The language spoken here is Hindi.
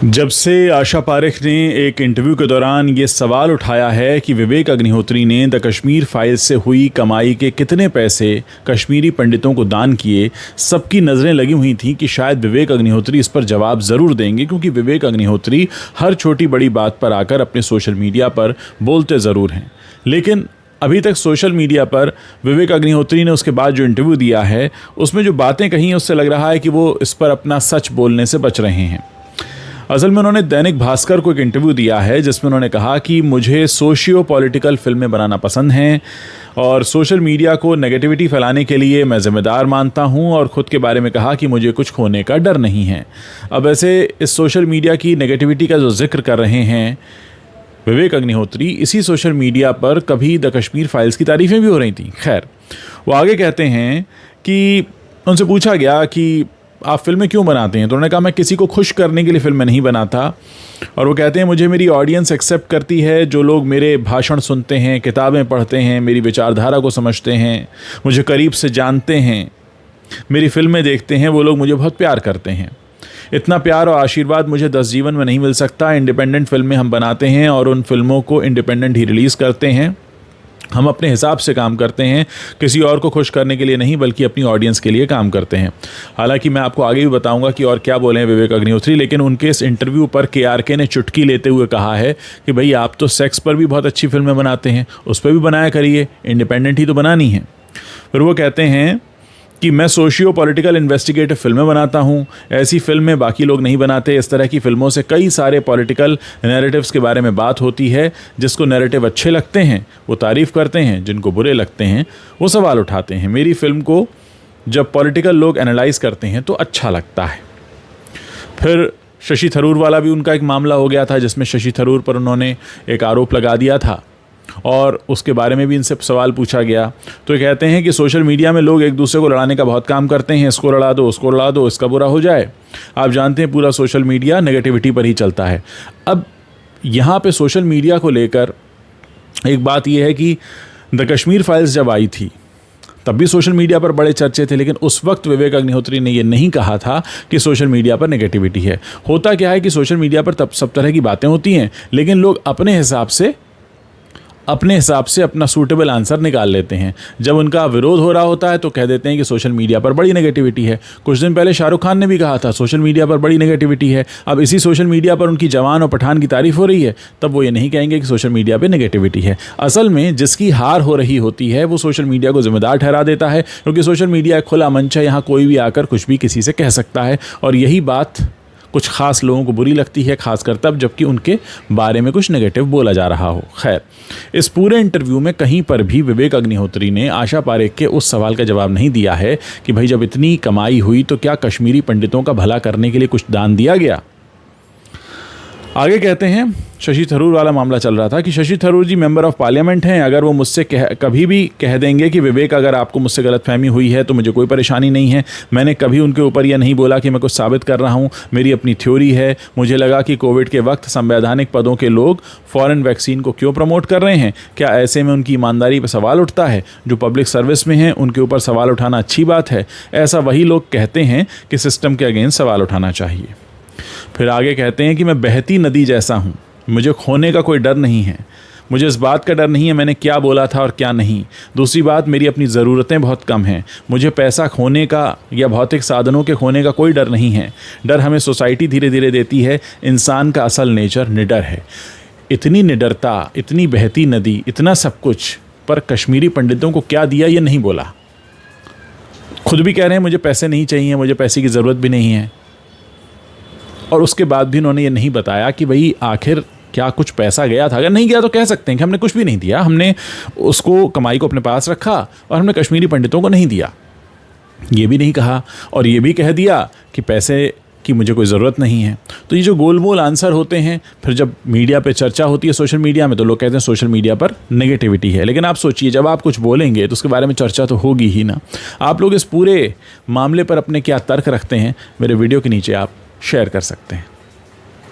जब से आशा पारेख ने एक इंटरव्यू के दौरान ये सवाल उठाया है कि विवेक अग्निहोत्री ने द कश्मीर फाइल्स से हुई कमाई के कितने पैसे कश्मीरी पंडितों को दान किए, सबकी नज़रें लगी हुई थी कि शायद विवेक अग्निहोत्री इस पर जवाब ज़रूर देंगे, क्योंकि विवेक अग्निहोत्री हर छोटी बड़ी बात पर आकर अपने सोशल मीडिया पर बोलते ज़रूर हैं। लेकिन अभी तक सोशल मीडिया पर विवेक अग्निहोत्री ने उसके बाद जो इंटरव्यू दिया है उसमें जो बातें कही हैं उससे लग रहा है कि वो इस पर अपना सच बोलने से बच रहे हैं। असल में उन्होंने दैनिक भास्कर को एक इंटरव्यू दिया है जिसमें उन्होंने कहा कि मुझे सोशियो पॉलिटिकल फिल्में बनाना पसंद हैं और सोशल मीडिया को नेगेटिविटी फैलाने के लिए मैं ज़िम्मेदार मानता हूं, और ख़ुद के बारे में कहा कि मुझे कुछ खोने का डर नहीं है। अब ऐसे इस सोशल मीडिया की नेगेटिविटी का जो जिक्र कर रहे हैं विवेक अग्निहोत्री, इसी सोशल मीडिया पर कभी द कश्मीर फाइल्स की तारीफ़ें भी हो रही थी। खैर, वो आगे कहते हैं कि उनसे पूछा गया कि आप फिल्में क्यों बनाते हैं, तो उन्होंने कहा मैं किसी को खुश करने के लिए फिल्में नहीं बनाता। और वो कहते हैं मुझे मेरी ऑडियंस एक्सेप्ट करती है, जो लोग मेरे भाषण सुनते हैं, किताबें पढ़ते हैं, मेरी विचारधारा को समझते हैं, मुझे करीब से जानते हैं, मेरी फिल्में देखते हैं, वो लोग मुझे बहुत प्यार करते हैं। इतना प्यार और आशीर्वाद मुझे 10 जीवन में नहीं मिल सकता। इंडिपेंडेंट फिल्में हम बनाते हैं और उन फिल्मों को इंडिपेंडेंट ही रिलीज़ करते हैं। हम अपने हिसाब से काम करते हैं, किसी और को खुश करने के लिए नहीं, बल्कि अपनी ऑडियंस के लिए काम करते हैं। हालांकि मैं आपको आगे भी बताऊंगा कि और क्या बोले हैं विवेक अग्निहोत्री, लेकिन उनके इस इंटरव्यू पर KRK ने चुटकी लेते हुए कहा है कि भाई आप तो सेक्स पर भी बहुत अच्छी फिल्में बनाते हैं, उस पर भी बनाया करिए, इंडिपेंडेंट ही तो बनानी है। फिर वो कहते हैं कि मैं सोशियो पॉलिटिकल इन्वेस्टिगेटिव फिल्में बनाता हूँ, ऐसी फिल्में बाकी लोग नहीं बनाते। इस तरह की फिल्मों से कई सारे पॉलिटिकल नैरेटिव्स के बारे में बात होती है। जिसको नैरेटिव अच्छे लगते हैं वो तारीफ़ करते हैं, जिनको बुरे लगते हैं वो सवाल उठाते हैं। मेरी फिल्म को जब पॉलिटिकल लोग एनालाइज करते हैं तो अच्छा लगता है। फिर शशि थरूर वाला भी उनका एक मामला हो गया था, जिसमें शशि थरूर पर उन्होंने एक आरोप लगा दिया था और उसके बारे में भी इनसे सवाल पूछा गया। तो ये कहते हैं कि सोशल मीडिया में लोग एक दूसरे को लड़ाने का बहुत काम करते हैं, इसको लड़ा दो, उसको लड़ा दो, इसका बुरा हो जाए। आप जानते हैं पूरा सोशल मीडिया नेगेटिविटी पर ही चलता है। अब यहाँ पे सोशल मीडिया को लेकर एक बात यह है कि द कश्मीर फाइल्स जब आई थी तब भी सोशल मीडिया पर बड़े चर्चे थे, लेकिन उस वक्त विवेक अग्निहोत्री ने ये नहीं कहा था कि सोशल मीडिया पर नेगेटिविटी है। होता क्या है कि सोशल मीडिया पर तब सब तरह की बातें होती हैं, लेकिन लोग अपने हिसाब से अपना सूटेबल आंसर निकाल लेते हैं। जब उनका विरोध हो रहा होता है तो कह देते हैं कि सोशल मीडिया पर बड़ी नेगेटिविटी है। कुछ दिन पहले शाहरुख खान ने भी कहा था सोशल मीडिया पर बड़ी नेगेटिविटी है। अब इसी सोशल मीडिया पर उनकी जवान और पठान की तारीफ हो रही है, तब वो ये नहीं कहेंगे कि सोशल मीडिया पर नेगेटिविटी है। असल में जिसकी हार हो रही होती है वो सोशल मीडिया को जिम्मेदार ठहरा देता है, क्योंकि सोशल मीडिया एक खुला मंच है, यहाँ कोई भी आकर कुछ भी किसी से कह सकता है। और यही बात कुछ ख़ास लोगों को बुरी लगती है, खासकर तब जबकि उनके बारे में कुछ नेगेटिव बोला जा रहा हो। खैर, इस पूरे इंटरव्यू में कहीं पर भी विवेक अग्निहोत्री ने आशा पारेख के उस सवाल का जवाब नहीं दिया है कि भाई जब इतनी कमाई हुई तो क्या कश्मीरी पंडितों का भला करने के लिए कुछ दान दिया गया। आगे कहते हैं, शशि थरूर वाला मामला चल रहा था कि शशि थरूर जी मेंबर ऑफ पार्लियामेंट हैं। अगर वो मुझसे कभी भी कह देंगे कि विवेक अगर आपको मुझसे गलतफहमी हुई है तो मुझे कोई परेशानी नहीं है। मैंने कभी उनके ऊपर यह नहीं बोला कि मैं कुछ साबित कर रहा हूँ, मेरी अपनी थ्योरी है। मुझे लगा कि कोविड के वक्त संवैधानिक पदों के लोग फॉरेन वैक्सीन को क्यों प्रमोट कर रहे हैं, क्या ऐसे में उनकी ईमानदारी पर सवाल उठता है। जो पब्लिक सर्विस में हैं उनके ऊपर सवाल उठाना अच्छी बात है। ऐसा वही लोग कहते हैं कि सिस्टम के अगेंस्ट सवाल उठाना चाहिए। फिर आगे कहते हैं कि मैं बहती नदी जैसा हूँ, मुझे खोने का कोई डर नहीं है। मुझे इस बात का डर नहीं है मैंने क्या बोला था और क्या नहीं। दूसरी बात, मेरी अपनी ज़रूरतें बहुत कम हैं। मुझे पैसा खोने का या भौतिक साधनों के खोने का कोई डर नहीं है। डर हमें सोसाइटी धीरे धीरे देती है। इंसान का असल नेचर निडर है। इतनी निडरता, इतनी बहती नदी, इतना सब कुछ, पर कश्मीरी पंडितों को क्या दिया ये नहीं बोला। खुद भी कह रहे हैं मुझे पैसे नहीं चाहिए, मुझे पैसे की ज़रूरत भी नहीं है, और उसके बाद भी उन्होंने ये नहीं बताया कि भाई आखिर क्या कुछ पैसा गया था। अगर नहीं गया तो कह सकते हैं कि हमने कुछ भी नहीं दिया, हमने उसको कमाई को अपने पास रखा और हमने कश्मीरी पंडितों को नहीं दिया। ये भी नहीं कहा, और ये भी कह दिया कि पैसे की मुझे कोई ज़रूरत नहीं है। तो ये जो गोल मोल आंसर होते हैं, फिर जब मीडिया पे चर्चा होती है सोशल मीडिया में तो लोग कहते हैं सोशल मीडिया पर नेगेटिविटी है। लेकिन आप सोचिए, जब आप कुछ बोलेंगे तो उसके बारे में चर्चा तो होगी ही ना। आप लोग इस पूरे मामले पर अपने क्या तर्क रखते हैं, मेरे वीडियो के नीचे आप शेयर कर सकते हैं।